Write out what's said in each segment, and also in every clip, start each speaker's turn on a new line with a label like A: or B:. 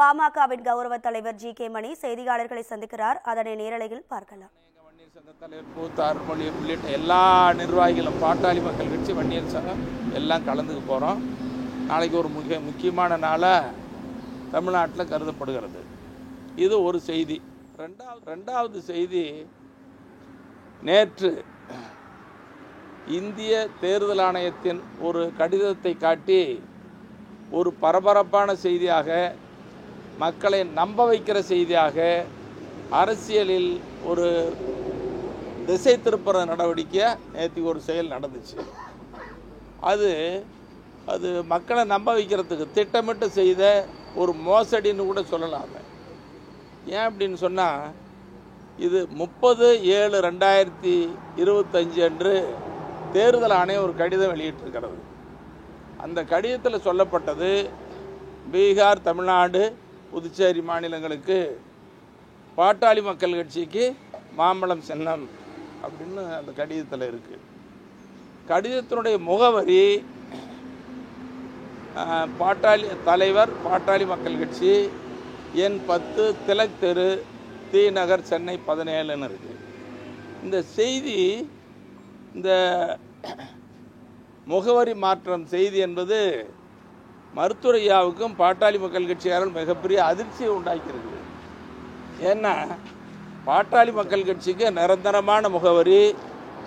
A: பாமகவின் கௌரவ தலைவர் ஜி.கே. மணி செய்தியாளர்களை சந்திக்கிறார். அதனை நேரலையில் பார்க்கலாம்.
B: வன்னியர் சங்க தலைவர் பூத்தார் மொழி உள்ளிட்ட எல்லா நிர்வாகிகளும் பாட்டாளி மக்கள் கட்சி வன்னியர் சங்கம் எல்லாம் கலந்துக்க போகிறோம். நாளைக்கு ஒரு முக்கியமான நாளாக தமிழ்நாட்டில் கருதப்படுகிறது. இது ஒரு செய்தி. ரெண்டாவது செய்தி, நேற்று இந்திய தேர்தல் ஆணையத்தின் ஒரு கடிதத்தை காட்டி ஒரு பரபரப்பான செய்தியாக, மக்களை நம்ப வைக்கிற செய்தியாக, அரசியலில் ஒரு திசை திருப்புற நடவடிக்கை நேற்று ஒரு செயல் நடந்துச்சு. அது மக்களை நம்ப வைக்கிறதுக்கு திட்டமிட்டு செய்த ஒரு மோசடின்னு கூட சொல்லலாம். ஏன் அப்படின்னு சொன்னால், இது 30/7/2025 அன்று தேர்தல் ஆணையம் ஒரு கடிதம் வெளியிட்டிருக்கிறது. அந்த கடிதத்தில் சொல்லப்பட்டது, பீகார், தமிழ்நாடு, புதுச்சேரி மாநிலங்களுக்கு பாட்டாளி மக்கள் கட்சிக்கு மாம்பழம் சின்னம் அப்படின்னு அந்த கடிதத்தில் இருக்குது. கடிதத்தினுடைய முகவரி பாட்டாளி தலைவர், பாட்டாளி மக்கள் கட்சி, எண் 10, திலக் தெரு, தி நகர், சென்னை 17ன்னு இருக்குது. இந்த செய்தி, இந்த முகவரி மாற்றம் செய்தி என்பது மருத்துவரையாவுக்கும் பாட்டாளி மக்கள் கட்சியாரால் மிகப்பெரிய அதிர்ச்சியை உண்டாக்கியிருக்குது. ஏன்னா, பாட்டாளி மக்கள் கட்சிக்கு நிரந்தரமான முகவரி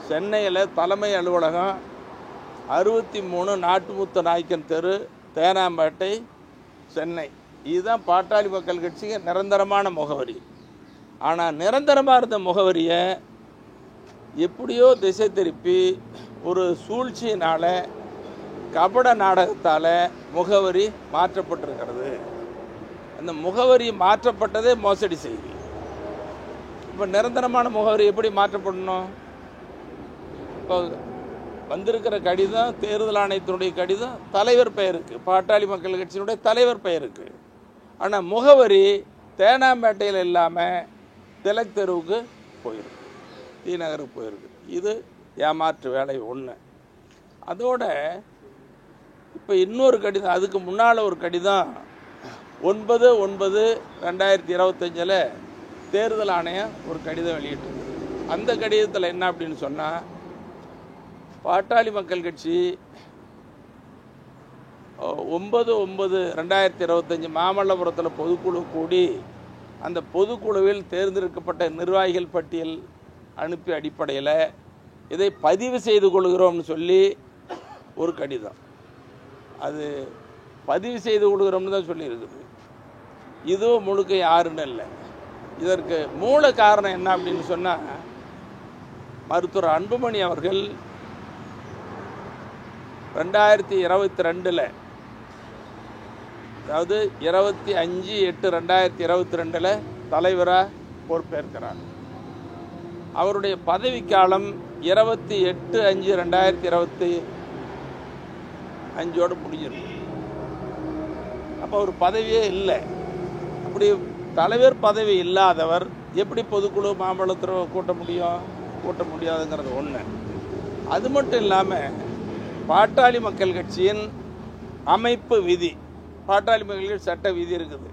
B: சென்னையில் தலைமை அலுவலகம் 63 நாட்டுமுத்து நாயக்கன் தெரு, தேனாம்பேட்டை, சென்னை. இதுதான் பாட்டாளி மக்கள் கட்சிக்கு நிரந்தரமான முகவரி. ஆனால் நிரந்தரமாக இருந்த முகவரியை எப்படியோ திசை திருப்பி ஒரு சூழ்ச்சியினால், கபட நாடகத்தால் முகவரி மாற்றப்பட்டிருக்கிறது. அந்த முகவரி மாற்றப்பட்டதே மோசடி செய்தி. இப்போ நிரந்தரமான முகவரி எப்படி மாற்றப்படணும்? இப்போ வந்திருக்கிற கடிதம், தேர்தல் ஆணையத்தினுடைய கடிதம் தலைவர் பெயருக்கு, பாட்டாளி மக்கள் கட்சியினுடைய தலைவர் பெயருக்கு. ஆனால் முகவரி தேனாம்பேட்டையில் இல்லாமல் திலக் தெருவுக்கு போயிருக்கு, தி நகருக்கு போயிருக்கு. இது ஏமாற்று வேலை ஒன்று. அதோட இப்போ இன்னொரு கடிதம், அதுக்கு முன்னால் ஒரு கடிதம் 9/9/2025 தேர்தல் ஆணையம் ஒரு கடிதம் வெளியிட்டிருக்கு. அந்த கடிதத்தில் என்ன அப்படின்னு சொன்னால், பாட்டாளி மக்கள் கட்சி 9/9/2025 மாமல்லபுரத்தில் பொதுக்குழு கூடி, அந்த பொதுக்குழுவில் தேர்ந்தெடுக்கப்பட்ட நிர்வாகிகள் பட்டியல் அனுப்பி அடிப்படையில் இதை பதிவு செய்து கொள்கிறோம்னு சொல்லி ஒரு கடிதம். அது பதிவு செய்து கொள்கிறோம்னு தான் சொல்லியிருக்குது. இதுவும் முழுக்க யாருன்னு இல்லை. இதற்கு மூல காரணம் என்ன அப்படின்னு சொன்னால், மருத்துவர் அன்புமணி அவர்கள் 2022, அதாவது 25/8/2022 தலைவராக பொறுப்பேற்கிறார். அவருடைய பதவிக்காலம் 28/5/2025 முடிஞ்சிருக்கு. அப்போ ஒரு பதவியே இல்லை. அப்படி தலைவர் பதவி இல்லாதவர் எப்படி பொதுக்குழு மாம்பழத்தில் கூட்ட முடியாதுங்கிறது ஒன்று. அது மட்டும் இல்லாமல், பாட்டாளி மக்கள் கட்சியின் அமைப்பு விதி, பாட்டாளி மக்கள் கட்சி சட்ட விதி இருக்குது.